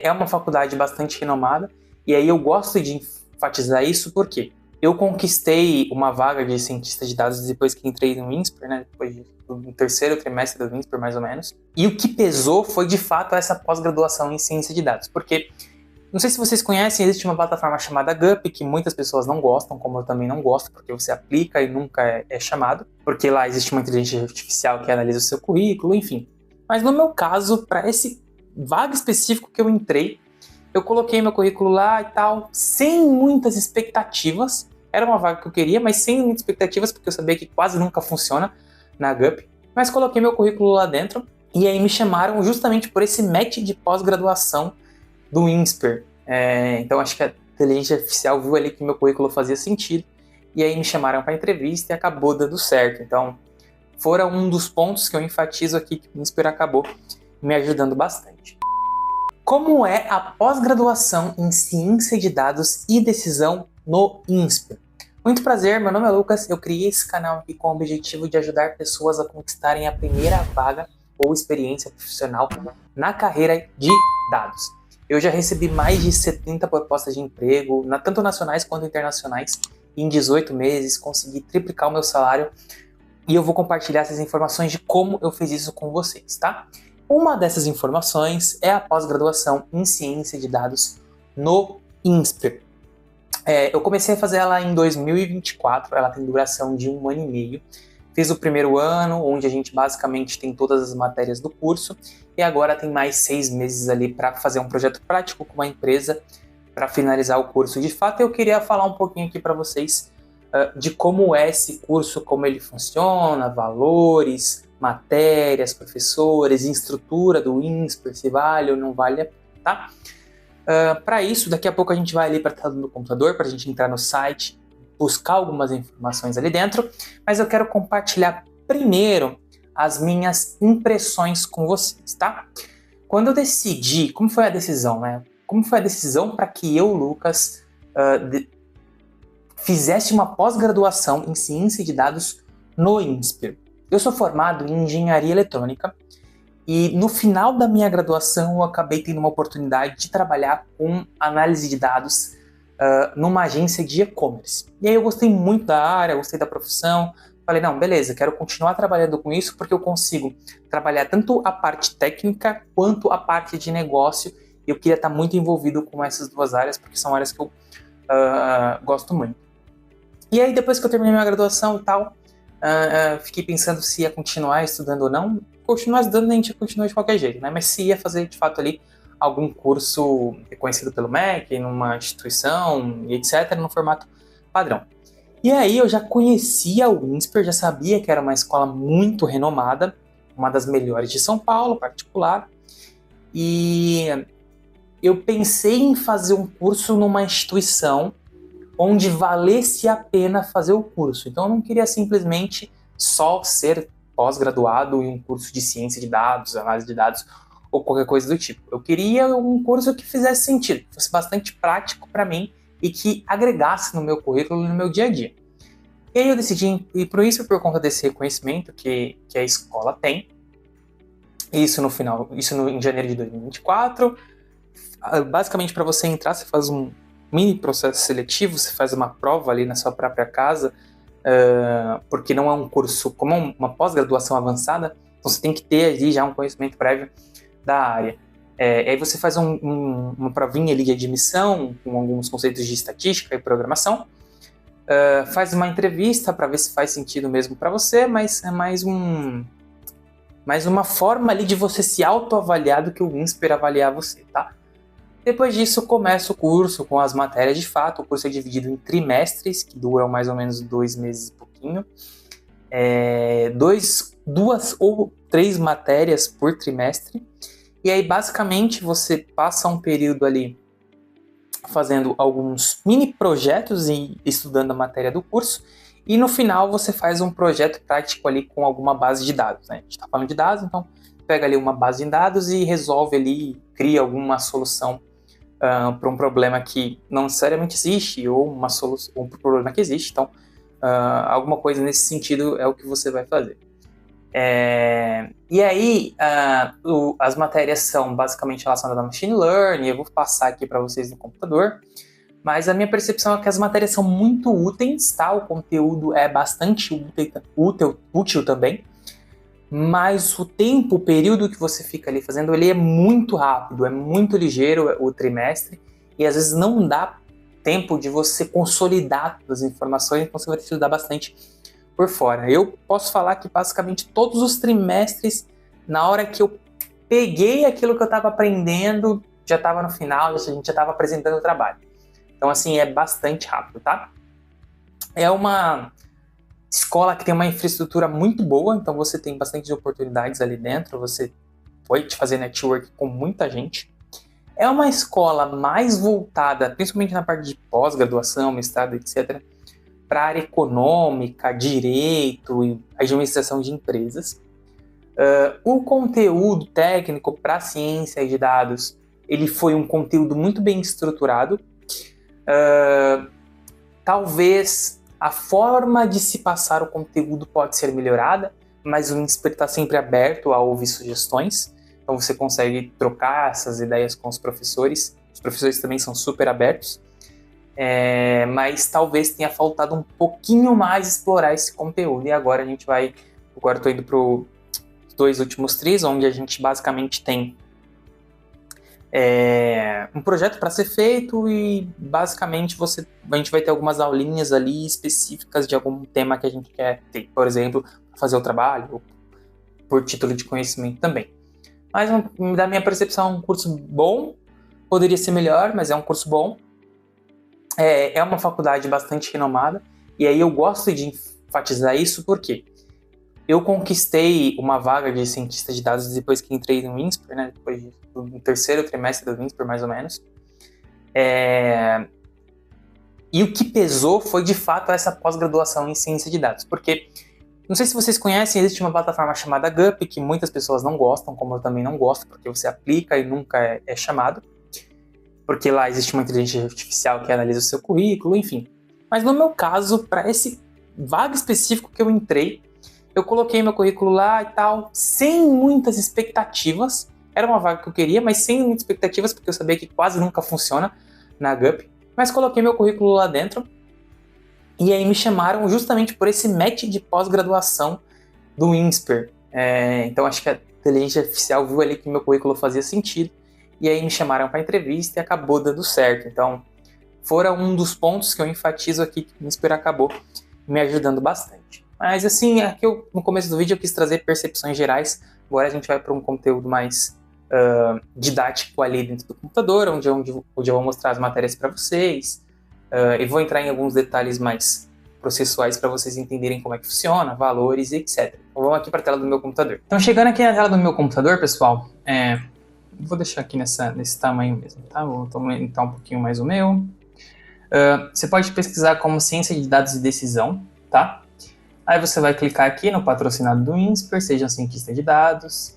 É uma faculdade bastante renomada, e aí eu gosto de enfatizar isso porque eu conquistei uma vaga de cientista de dados depois que entrei no INSPER, né? Depois do terceiro trimestre do INSPER, mais ou menos. E o que pesou foi, de fato, essa pós-graduação em ciência de dados, porque não sei se vocês conhecem, existe uma plataforma chamada GUP, que muitas pessoas não gostam, como eu também não gosto, porque você aplica e nunca é chamado, porque lá existe uma inteligência artificial que analisa o seu currículo, enfim. Mas no meu caso, para esse vaga específico que eu entrei, eu coloquei meu currículo lá e tal, sem muitas expectativas. Era uma vaga que eu queria, mas sem muitas expectativas, porque eu sabia que quase nunca funciona na GUP. Mas coloquei meu currículo lá dentro, e aí me chamaram justamente por esse match de pós-graduação do INSPER. Então acho que a inteligência artificial viu ali que meu currículo fazia sentido, e aí me chamaram para entrevista e acabou dando certo. Então, fora um dos pontos que eu enfatizo aqui que o INSPER acabou me ajudando bastante. Como é a pós-graduação em Ciência de Dados e Decisão no INSPER? Muito prazer, meu nome é Lucas, eu criei esse canal aqui com o objetivo de ajudar pessoas a conquistarem a primeira vaga ou experiência profissional na carreira de dados. Eu já recebi mais de 70 propostas de emprego, tanto nacionais quanto internacionais, e em 18 meses consegui triplicar o meu salário, e eu vou compartilhar essas informações de como eu fiz isso com vocês, tá? Uma dessas informações é a pós-graduação em Ciência de Dados no INSPER. Eu comecei a fazer ela em 2024, ela tem duração de 1 ano e meio. Fiz o primeiro ano, onde a gente basicamente tem todas as matérias do curso, e agora tem mais 6 meses ali para fazer um projeto prático com uma empresa para finalizar o curso. De fato, eu queria falar um pouquinho aqui para vocês de como é esse curso, como ele funciona, valores, matérias, professores, estrutura do INSPER, se vale ou não vale, tá? Para isso, daqui a pouco a gente vai ali para a tela do computador, para a gente entrar no site, buscar algumas informações ali dentro, mas eu quero compartilhar primeiro as minhas impressões com vocês, tá? Quando eu decidi, como foi a decisão, né? Como foi a decisão para que eu, Lucas, fizesse uma pós-graduação em Ciência de Dados no INSPER? Eu sou formado em Engenharia Eletrônica, e no final da minha graduação eu acabei tendo uma oportunidade de trabalhar com análise de dados numa agência de e-commerce. E aí eu gostei muito da área, gostei da profissão, falei, não, beleza, quero continuar trabalhando com isso porque eu consigo trabalhar tanto a parte técnica quanto a parte de negócio, e eu queria estar muito envolvido com essas duas áreas porque são áreas que eu gosto muito. E aí depois que eu terminei minha graduação e tal, fiquei pensando se ia continuar estudando ou não. Continuar estudando a gente continua de qualquer jeito, né? Mas se ia fazer de fato ali algum curso reconhecido pelo MEC, numa instituição e etc, no formato padrão. E aí eu já conhecia o INSPER, já sabia que era uma escola muito renomada, uma das melhores de São Paulo, particular, e eu pensei em fazer um curso numa instituição onde valesse a pena fazer o curso. Então eu não queria simplesmente só ser pós-graduado em um curso de ciência de dados, análise de dados ou qualquer coisa do tipo. Eu queria um curso que fizesse sentido, que fosse bastante prático para mim e que agregasse no meu currículo e no meu dia a dia. E aí eu decidi ir por isso, por conta desse reconhecimento que a escola tem. Isso em janeiro de 2024. Basicamente, para você entrar, você faz um mini processo seletivo, você faz uma prova ali na sua própria casa, porque não é um curso como uma pós-graduação avançada, então você tem que ter ali já um conhecimento prévio da área. Aí você faz uma provinha ali de admissão, com alguns conceitos de estatística e programação, faz uma entrevista para ver se faz sentido mesmo para você, mas é mais uma forma ali de você se autoavaliar do que o INSPER avaliar você, tá? Depois disso, começa o curso com as matérias de fato. O curso é dividido em trimestres, que duram mais ou menos 2 meses e pouquinho. 2 ou 3 matérias por trimestre. E aí, basicamente, você passa um período ali fazendo alguns mini projetos e estudando a matéria do curso. E no final, você faz um projeto prático ali com alguma base de dados, né? A gente está falando de dados, então pega ali uma base de dados e resolve ali, cria alguma solução para um problema que não necessariamente existe, ou uma solução para um problema que existe. Então, alguma coisa nesse sentido é o que você vai fazer. E aí, as matérias são basicamente relacionadas a Machine Learning, eu vou passar aqui para vocês no computador, mas a minha percepção é que as matérias são muito úteis, tá? O conteúdo é bastante útil também, mas o tempo, o período que você fica ali fazendo, ele é muito rápido, é muito ligeiro o trimestre, e às vezes não dá tempo de você consolidar todas as informações, então você vai ter que estudar bastante por fora. Eu posso falar que basicamente todos os trimestres, na hora que eu peguei aquilo que eu estava aprendendo, já estava no final, a gente já estava apresentando o trabalho. Então, assim, é bastante rápido, tá? É uma escola que tem uma infraestrutura muito boa, então você tem bastante oportunidades ali dentro, você pode fazer network com muita gente. É uma escola mais voltada, principalmente na parte de pós-graduação, mestrado, etc., para a área econômica, direito e administração de empresas. O conteúdo técnico para ciência de dados, ele foi um conteúdo muito bem estruturado. Talvez a forma de se passar o conteúdo pode ser melhorada, mas o INSPER está sempre aberto a ouvir sugestões, então você consegue trocar essas ideias com os professores também são super abertos, mas talvez tenha faltado um pouquinho mais explorar esse conteúdo, e agora eu estou indo para os 2 últimos tris, onde a gente basicamente tem um projeto para ser feito e basicamente a gente vai ter algumas aulinhas ali específicas de algum tema que a gente quer ter, por exemplo, fazer o trabalho, ou por título de conhecimento também. Mas da minha percepção é um curso bom, poderia ser melhor, mas é um curso bom. É uma faculdade bastante renomada, e aí eu gosto de enfatizar isso porque eu conquistei uma vaga de cientista de dados depois que entrei no INSPER, né, depois do terceiro trimestre do INSPER, mais ou menos. E o que pesou foi, de fato, essa pós-graduação em ciência de dados, porque, não sei se vocês conhecem, existe uma plataforma chamada GUP, que muitas pessoas não gostam, como eu também não gosto, porque você aplica e nunca é chamado, porque lá existe uma inteligência artificial que analisa o seu currículo, enfim. Mas no meu caso, para esse vaga específico que eu entrei, eu coloquei meu currículo lá e tal, sem muitas expectativas. Era uma vaga que eu queria, mas sem muitas expectativas, porque eu sabia que quase nunca funciona na GUP. Mas coloquei meu currículo lá dentro, e aí me chamaram justamente por esse match de pós-graduação do INSPER. Então acho que a inteligência artificial viu ali que meu currículo fazia sentido, e aí me chamaram para entrevista e acabou dando certo. Então, fora um dos pontos que eu enfatizo aqui, que o INSPER acabou me ajudando bastante. Mas assim, aqui no começo do vídeo eu quis trazer percepções gerais. Agora a gente vai para um conteúdo mais didático ali dentro do computador, onde eu vou mostrar as matérias para vocês. E vou entrar em alguns detalhes mais processuais para vocês entenderem como é que funciona, valores e etc. Então vamos aqui para a tela do meu computador. Então chegando aqui na tela do meu computador, pessoal, vou deixar aqui nesse tamanho mesmo, tá? Vou aumentar um pouquinho mais o meu. Você pode pesquisar como ciência de dados e decisão, tá? Aí você vai clicar aqui no patrocinado do INSPER, seja um cientista de dados,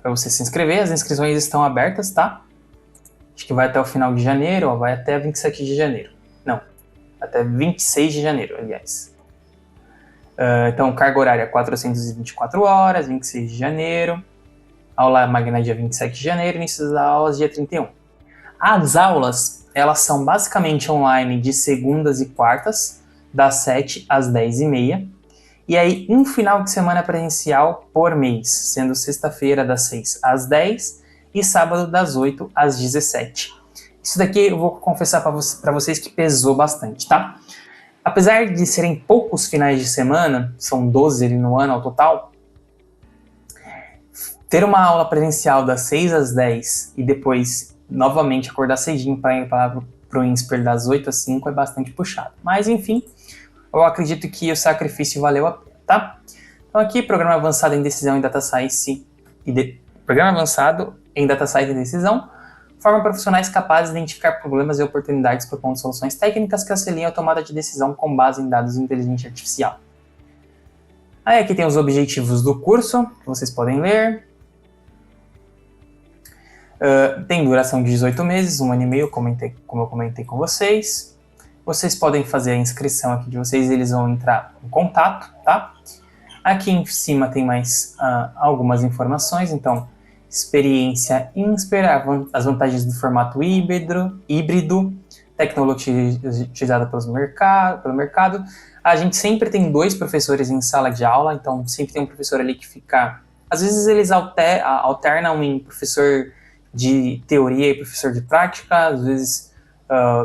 para você se inscrever. As inscrições estão abertas, tá? Acho que vai até o final de janeiro, vai até 27 de janeiro. Não, até 26 de janeiro, aliás. Então, carga horária 424 horas, 26 de janeiro. Aula magna dia 27 de janeiro, início das aulas dia 31. As aulas, elas são basicamente online de segundas e quartas, das 7 às 10h30, e aí um final de semana presencial por mês, sendo sexta-feira das 6 às 10 e sábado das 8 às 17. Isso daqui eu vou confessar para vocês que pesou bastante, tá? Apesar de serem poucos finais de semana, são 12 ali no ano ao total, ter uma aula presencial das 6 às 10 e depois novamente acordar cedinho para ir para o INSPER das 8 às 5 é bastante puxado. Mas enfim, eu acredito que o sacrifício valeu a pena, tá? Então aqui, Programa Avançado em Decisão em Data Science Programa Avançado em Data Science e Decisão forma profissionais capazes de identificar problemas e oportunidades por conta de soluções técnicas que auxiliam a tomada de decisão com base em dados de inteligência artificial. Aí aqui tem os objetivos do curso, que vocês podem ler. Tem duração de 18 meses, 1 ano e meio, como eu comentei com vocês. Vocês podem fazer a inscrição aqui de vocês, eles vão entrar em contato, tá? Aqui em cima tem mais algumas informações, então, experiência INSPER, as vantagens do formato híbrido, tecnologia utilizada pelo mercado. A gente sempre tem 2 professores em sala de aula, então sempre tem um professor ali que fica... Às vezes eles alternam em professor de teoria e professor de prática, às vezes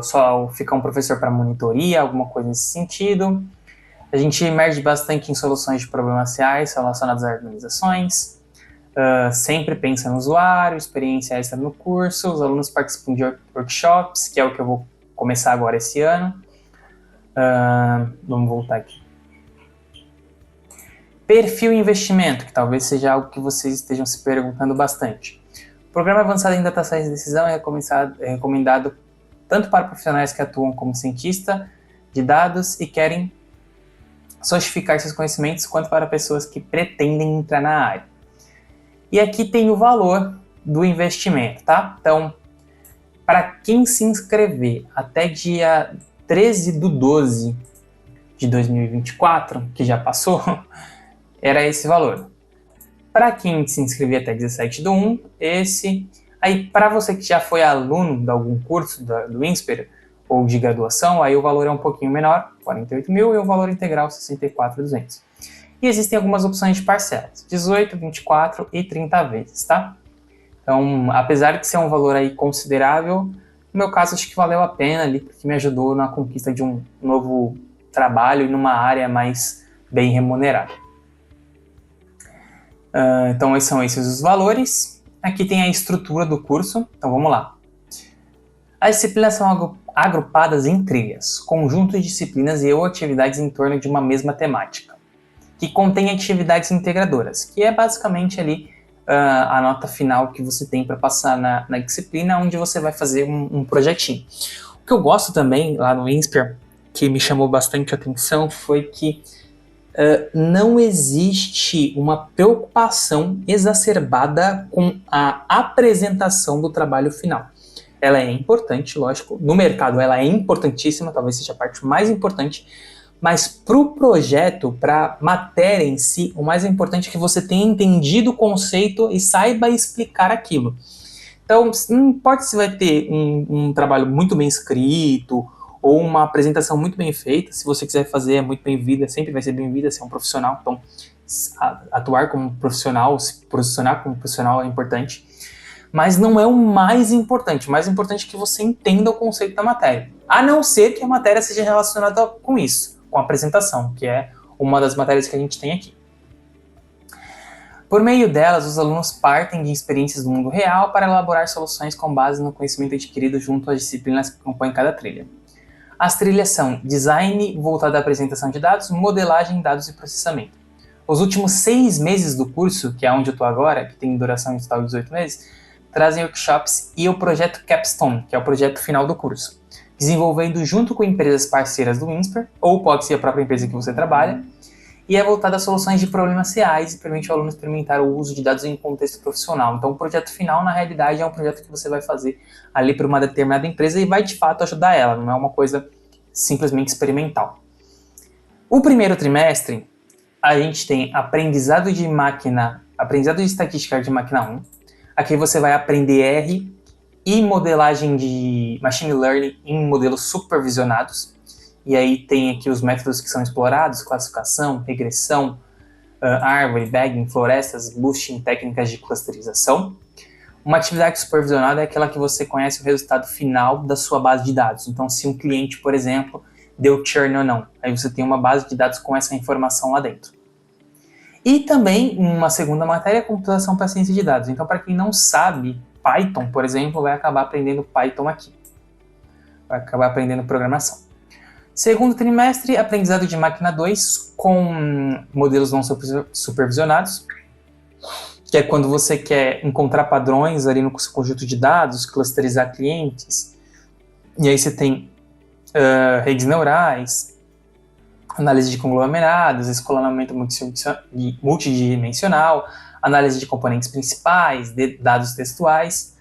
só fica um professor para monitoria, alguma coisa nesse sentido. A gente emerge bastante em soluções de problemas reais relacionados a organizações, sempre pensa no usuário, experiência extra no curso, os alunos participam de workshops, que é o que eu vou começar agora esse ano. Vamos voltar aqui. Perfil e investimento, que talvez seja algo que vocês estejam se perguntando bastante. O Programa Avançado em Data Science de Decisão é recomendado tanto para profissionais que atuam como cientista de dados e querem solidificar seus conhecimentos, quanto para pessoas que pretendem entrar na área. E aqui tem o valor do investimento, tá? Então, para quem se inscrever até dia 13/12 de 2024, que já passou, era esse valor. Para quem se inscrever até 17/1, esse. Aí, para você que já foi aluno de algum curso do INSPER ou de graduação, aí o valor é um pouquinho menor, 48 mil, e o valor integral, 64.200. E existem algumas opções de parcelas, 18, 24 e 30 vezes, tá? Então, apesar de ser um valor aí considerável, no meu caso acho que valeu a pena ali, porque me ajudou na conquista de um novo trabalho e numa área mais bem remunerada. Então, são esses os valores. Aqui tem a estrutura do curso, então vamos lá. As disciplinas são agrupadas em trilhas, conjuntos de disciplinas e ou atividades em torno de uma mesma temática, que contém atividades integradoras, que é basicamente ali a nota final que você tem para passar na disciplina, onde você vai fazer um projetinho. O que eu gosto também lá no INSPER, que me chamou bastante atenção, foi que não existe uma preocupação exacerbada com a apresentação do trabalho final. Ela é importante, lógico, no mercado ela é importantíssima, talvez seja a parte mais importante, mas para o projeto, para a matéria em si, o mais importante é que você tenha entendido o conceito e saiba explicar aquilo. Então, não importa se vai ter um trabalho muito bem escrito ou uma apresentação muito bem feita, se você quiser fazer, é muito bem-vinda, sempre vai ser bem-vinda, se é um profissional, então atuar como profissional, se posicionar como profissional é importante. Mas não é o mais importante é que você entenda o conceito da matéria, a não ser que a matéria seja relacionada com isso, com a apresentação, que é uma das matérias que a gente tem aqui. Por meio delas, os alunos partem de experiências do mundo real para elaborar soluções com base no conhecimento adquirido junto às disciplinas que compõem cada trilha. As trilhas são design voltado à apresentação de dados, modelagem, dados e processamento. Os últimos 6 meses do curso, que é onde eu estou agora, que tem duração em total de 18 meses, trazem workshops e o projeto Capstone, que é o projeto final do curso, desenvolvendo junto com empresas parceiras do INSPER, ou pode ser a própria empresa que você trabalha, e é voltado a soluções de problemas reais e permite ao aluno experimentar o uso de dados em contexto profissional. Então o projeto final, na realidade, é um projeto que você vai fazer ali para uma determinada empresa e vai de fato ajudar ela, não é uma coisa simplesmente experimental. O primeiro trimestre, a gente tem aprendizado de estatística de máquina 1, aqui você vai aprender R e modelagem de machine learning em modelos supervisionados. E aí tem aqui os métodos que são explorados, classificação, regressão, árvore, bagging, florestas, boosting, técnicas de clusterização. Uma atividade supervisionada é aquela que você conhece o resultado final da sua base de dados. Então, se um cliente, por exemplo, deu churn ou não, aí você tem uma base de dados com essa informação lá dentro. E também, uma segunda matéria, computação para ciência de dados. Então, para quem não sabe, Python, por exemplo, vai acabar aprendendo Python aqui. Vai acabar aprendendo programação. Segundo trimestre, aprendizado de máquina 2 com modelos não supervisionados, que é quando você quer encontrar padrões ali no seu conjunto de dados, clusterizar clientes, e aí você tem redes neurais, análise de conglomerados, escalonamento multidimensional, análise de componentes principais, de dados textuais,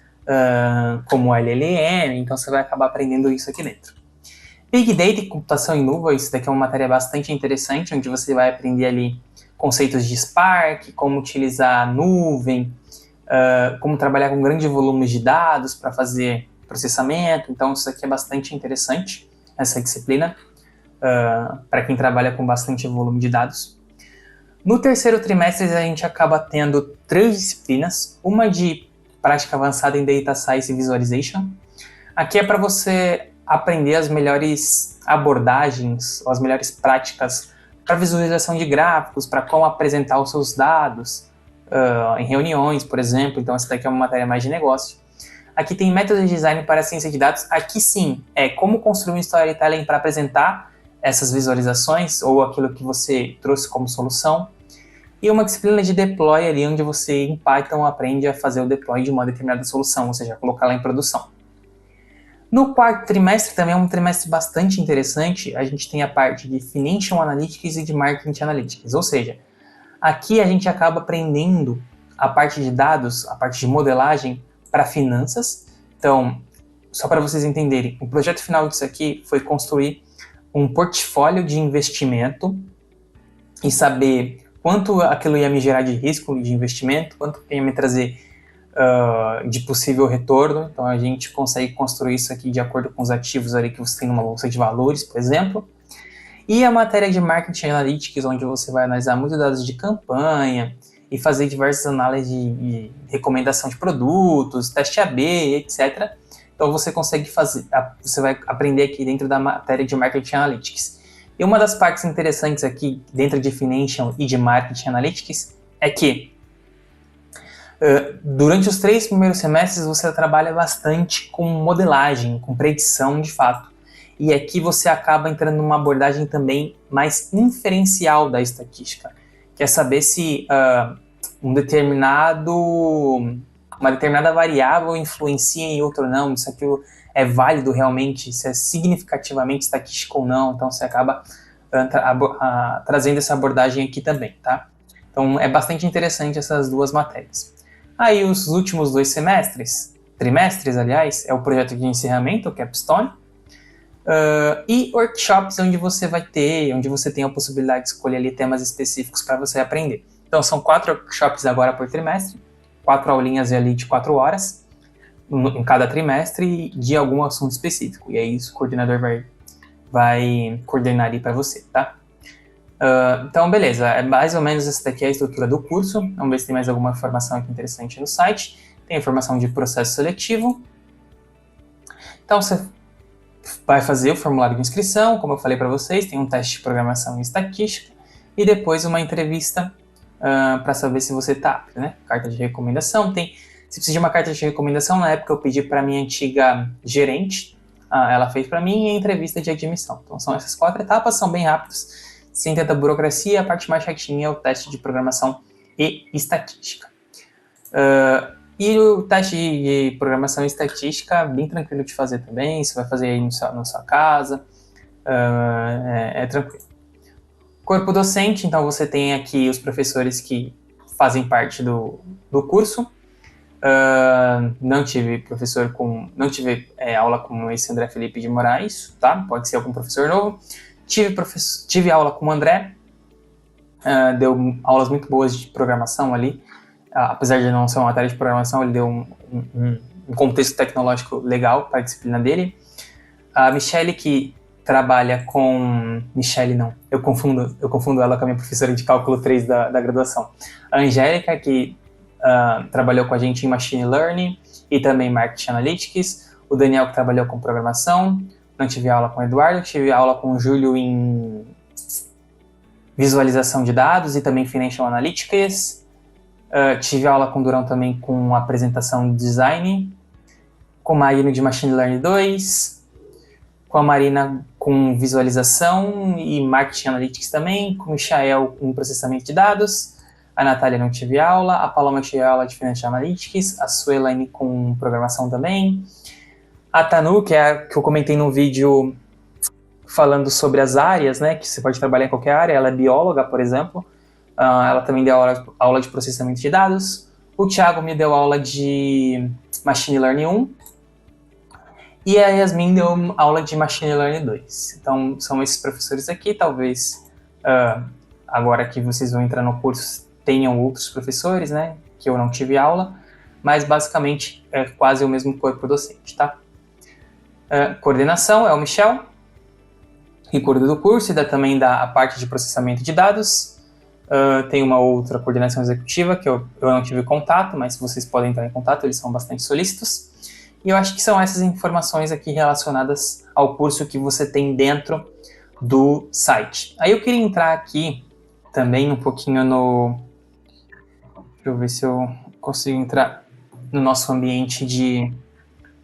como LLM, então você vai acabar aprendendo isso aqui dentro. Big Data e computação em nuvem, isso daqui é uma matéria bastante interessante, onde você vai aprender ali conceitos de Spark, como utilizar a nuvem, como trabalhar com grande volume de dados para fazer processamento. Então isso aqui é bastante interessante, essa disciplina, para quem trabalha com bastante volume de dados. No terceiro trimestre a gente acaba tendo 3 disciplinas, uma de prática avançada em Data Science e Visualization. Aqui é para você aprender as melhores abordagens, as melhores práticas para visualização de gráficos, para como apresentar os seus dados em reuniões, por exemplo. Então essa daqui é uma matéria mais de negócio. Aqui tem métodos de design para a ciência de dados. Aqui sim, é como construir um storytelling para apresentar essas visualizações ou aquilo que você trouxe como solução. E uma disciplina de deploy ali, onde você em Python aprende a fazer o deploy de uma determinada solução, ou seja, colocá-la em produção. No quarto trimestre, também é um trimestre bastante interessante, a gente tem a parte de Financial Analytics e de Marketing Analytics, ou seja, aqui a gente acaba aprendendo a parte de dados, a parte de modelagem para finanças. Então, só para vocês entenderem, o projeto final disso aqui foi construir um portfólio de investimento e saber quanto aquilo ia me gerar de risco de investimento, quanto ia me trazer de possível retorno. Então a gente consegue construir isso aqui de acordo com os ativos ali que você tem numa bolsa de valores, por exemplo. E a matéria de Marketing Analytics, onde você vai analisar muitos dados de campanha e fazer diversas análises de recomendação de produtos, teste AB, etc. Então você consegue fazer, você vai aprender aqui dentro da matéria de Marketing Analytics. E uma das partes interessantes aqui, dentro de Financial e de Marketing Analytics, é que durante os 3 primeiros semestres você trabalha bastante com modelagem, com predição de fato. E aqui você acaba entrando numa abordagem também mais inferencial da estatística, que é saber se uma determinada variável influencia em outra ou não, se aquilo é válido realmente, se é significativamente estatístico ou não. Então você acaba trazendo essa abordagem aqui também, tá? Então é bastante interessante essas 2 matérias. Aí os últimos 2 trimestres, aliás, é o projeto de encerramento, o Capstone, e workshops onde você tem a possibilidade de escolher ali temas específicos para você aprender. Então são 4 workshops agora por trimestre, 4 aulinhas ali de 4 horas, em cada trimestre de algum assunto específico. E aí o coordenador vai coordenar ali para você, tá? Então, beleza. É mais ou menos essa daqui é a estrutura do curso. Vamos ver se tem mais alguma informação aqui interessante no site. Tem informação de processo seletivo. Então, você vai fazer o formulário de inscrição, como eu falei para vocês. Tem um teste de programação e estatística. E depois uma entrevista para saber se você está apto, né? Carta de recomendação. Se precisa de uma carta de recomendação, na época eu pedi para minha antiga gerente, ela fez para mim, e a entrevista de admissão. Então são essas 4 etapas, são bem rápidas, sem tanta burocracia. A parte mais chatinha é o teste de programação e estatística. E o teste de programação e estatística, bem tranquilo de fazer também, você vai fazer aí na sua casa, é tranquilo. Corpo docente, então você tem aqui os professores que fazem parte do curso. Não tive aula com esse André Felipe de Moraes, tá? Pode ser algum professor novo. Tive aula com o André, deu aulas muito boas de programação ali, apesar de não ser uma matéria de programação, ele deu um contexto tecnológico legal para a disciplina dele. A Michele, que trabalha com... Michele não, eu confundo ela com a minha professora de cálculo 3 da graduação. A Angélica, que trabalhou com a gente em Machine Learning e também Marketing Analytics. O Daniel, que trabalhou com programação. Não tive aula com o Eduardo, tive aula com o Júlio em visualização de dados e também Financial Analytics. Tive aula com o Durão também com apresentação de design. Com o Marino de Machine Learning 2. Com a Marina com visualização e Marketing Analytics também. Com o Michael com processamento de dados. A Natália não tive aula, a Paloma tive aula de Financial Analytics, a Suelaine com programação também. A Tanu, que é a que eu comentei no vídeo falando sobre as áreas, né, que você pode trabalhar em qualquer área, ela é bióloga, por exemplo. Ela também deu aula de processamento de dados. O Thiago me deu aula de Machine Learning 1. E a Yasmin deu aula de Machine Learning 2. Então, são esses professores aqui, talvez... agora que vocês vão entrar no curso, tenham outros professores, né, que eu não tive aula, mas basicamente é quase o mesmo corpo docente, tá? Coordenação é o Michel, que cuida do curso e também dá a parte de processamento de dados. Tem uma outra coordenação executiva que eu não tive contato, mas vocês podem entrar em contato, eles são bastante solícitos. E eu acho que são essas informações aqui relacionadas ao curso que você tem dentro do site. Aí eu queria entrar aqui também um pouquinho no... Deixa eu ver se eu consigo entrar no nosso ambiente de...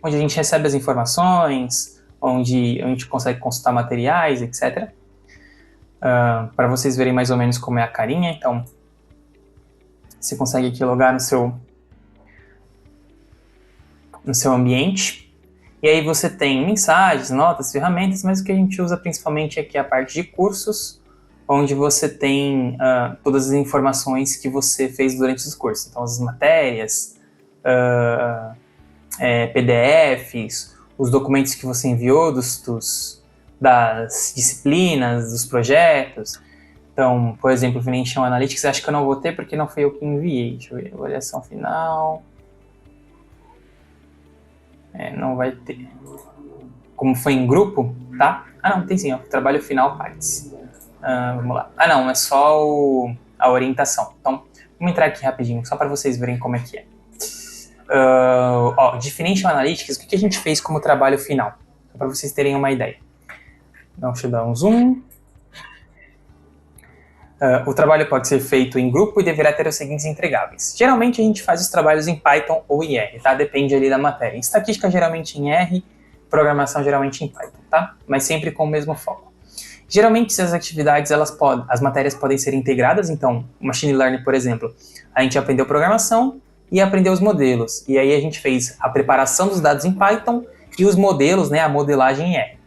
onde a gente recebe as informações, onde a gente consegue consultar materiais, etc. Para vocês verem mais ou menos como é a carinha. Então, você consegue aqui logar no seu ambiente. E aí você tem mensagens, notas, ferramentas, mas o que a gente usa principalmente aqui é a parte de cursos, onde você tem todas as informações que você fez durante os cursos. Então, as matérias, PDFs, os documentos que você enviou das disciplinas, dos projetos. Então, por exemplo, Financial Analytics, acho que eu não vou ter porque não foi eu que enviei. Deixa eu ver, avaliação final. Não vai ter. Como foi em grupo, tá? Não, tem sim, ó, trabalho final partes. Vamos lá. Não, é só a orientação. Então, vamos entrar aqui rapidinho, só para vocês verem como é que é. De Financial Analytics, o que a gente fez como trabalho final? Só para vocês terem uma ideia. Então, deixa eu dar um zoom. O trabalho pode ser feito em grupo e deverá ter os seguintes entregáveis. Geralmente a gente faz os trabalhos em Python ou em R, tá? Depende ali da matéria. Estatística geralmente em R, programação geralmente em Python, tá? Mas sempre com o mesmo foco. Geralmente essas atividades, as matérias podem ser integradas, então, Machine Learning, por exemplo, a gente aprendeu programação e aprendeu os modelos. E aí a gente fez a preparação dos dados em Python e os modelos, né, a modelagem em R.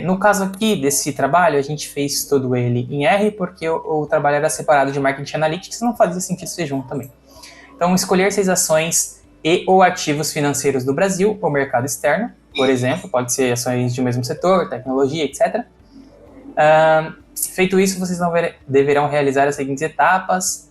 No caso aqui desse trabalho, a gente fez todo ele em R, porque o trabalho era separado de Marketing Analytics, não fazia sentido ser junto também. Então, escolher 6 ações e ou ativos financeiros do Brasil ou mercado externo, por exemplo, pode ser ações de mesmo setor, tecnologia, etc. Feito isso, vocês deverão realizar as seguintes etapas,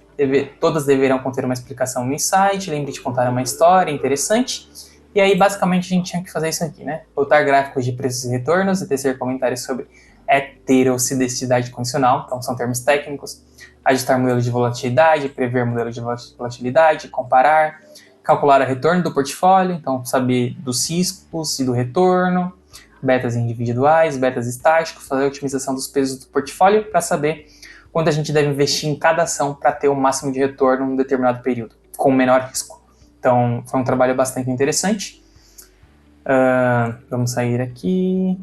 todas deverão conter uma explicação no insight, lembre de contar uma história interessante. E aí, basicamente, a gente tinha que fazer isso aqui, né? Botar gráficos de preços e retornos e tecer comentários sobre heterocidade condicional, então são termos técnicos, ajustar modelo de volatilidade, prever modelo de volatilidade, comparar, calcular o retorno do portfólio, então saber dos riscos e do retorno, betas individuais, betas estáticos, fazer a otimização dos pesos do portfólio para saber quanto a gente deve investir em cada ação para ter o máximo de retorno em um determinado período, com o menor risco. Então, foi um trabalho bastante interessante. Vamos sair aqui.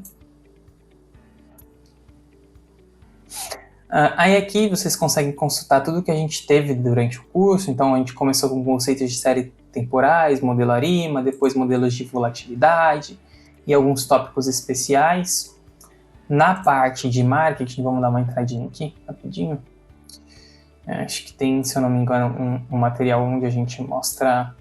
Aí aqui vocês conseguem consultar tudo que a gente teve durante o curso. Então, a gente começou com conceitos de série temporais, modelo ARIMA, depois modelos de volatilidade e alguns tópicos especiais. Na parte de marketing, vamos dar uma entradinha aqui, rapidinho. Acho que tem, se eu não me engano, um material onde a gente mostra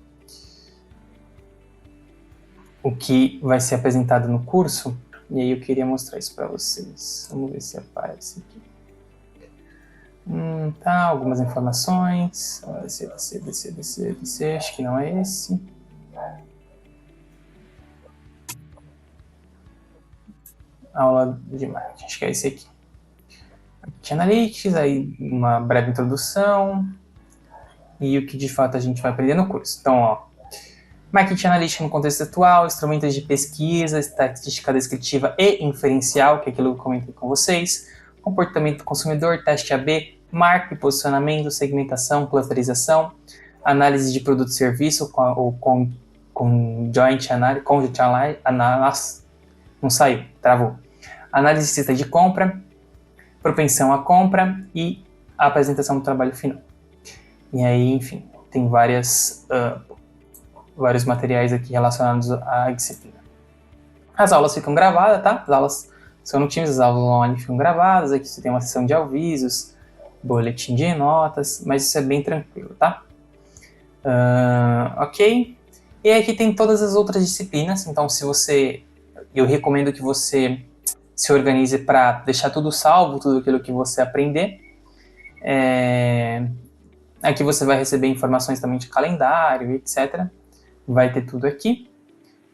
o que vai ser apresentado no curso, e aí eu queria mostrar isso para vocês. Vamos ver se aparece aqui. Tá, algumas informações. Descer, acho que não é esse. Aula de marketing, acho que é esse aqui. Marketing Analytics, aí uma breve introdução, e o que de fato a gente vai aprender no curso. Então, Marketing Analytics no contexto atual, instrumentos de pesquisa, estatística descritiva e inferencial, que é aquilo que eu comentei com vocês, comportamento do consumidor, teste AB, marca e posicionamento, segmentação, clusterização, análise de produto e serviço, conjoint analysis, não saiu, travou. Análise de cesta de compra, propensão à compra e a apresentação do trabalho final. E aí, enfim, tem vários materiais aqui relacionados à disciplina. As aulas ficam gravadas, tá? As aulas são no Teams, as aulas online ficam gravadas. Aqui você tem uma sessão de avisos, boletim de notas, mas isso é bem tranquilo, tá? Ok. E aqui tem todas as outras disciplinas, então eu recomendo que você se organize para deixar tudo salvo, tudo aquilo que você aprender. Aqui você vai receber informações também de calendário, etc. Vai ter tudo aqui.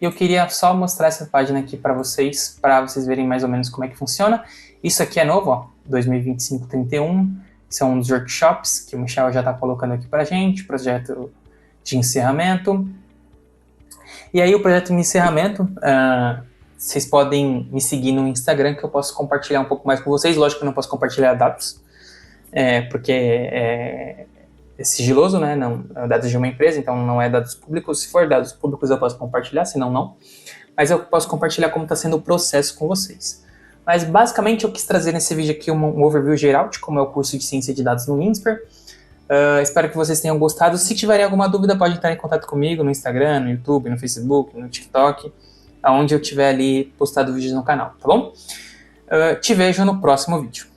E eu queria só mostrar essa página aqui para vocês verem mais ou menos como é que funciona. Isso aqui é novo, ó, 2025-31. São os workshops que o Michel já está colocando aqui para a gente, projeto de encerramento. E aí o projeto de encerramento, vocês podem me seguir no Instagram, que eu posso compartilhar um pouco mais com vocês. Lógico que eu não posso compartilhar dados, porque é sigiloso, né? Não, é dados de uma empresa, então não é dados públicos. Se for dados públicos eu posso compartilhar, senão não. Mas eu posso compartilhar como está sendo o processo com vocês. Mas basicamente eu quis trazer nesse vídeo aqui um overview geral de como é o curso de Ciência de Dados no INSPER. Espero que vocês tenham gostado. Se tiverem alguma dúvida, pode entrar em contato comigo no Instagram, no YouTube, no Facebook, no TikTok, aonde eu tiver ali postado vídeos no canal, tá bom? Te vejo no próximo vídeo.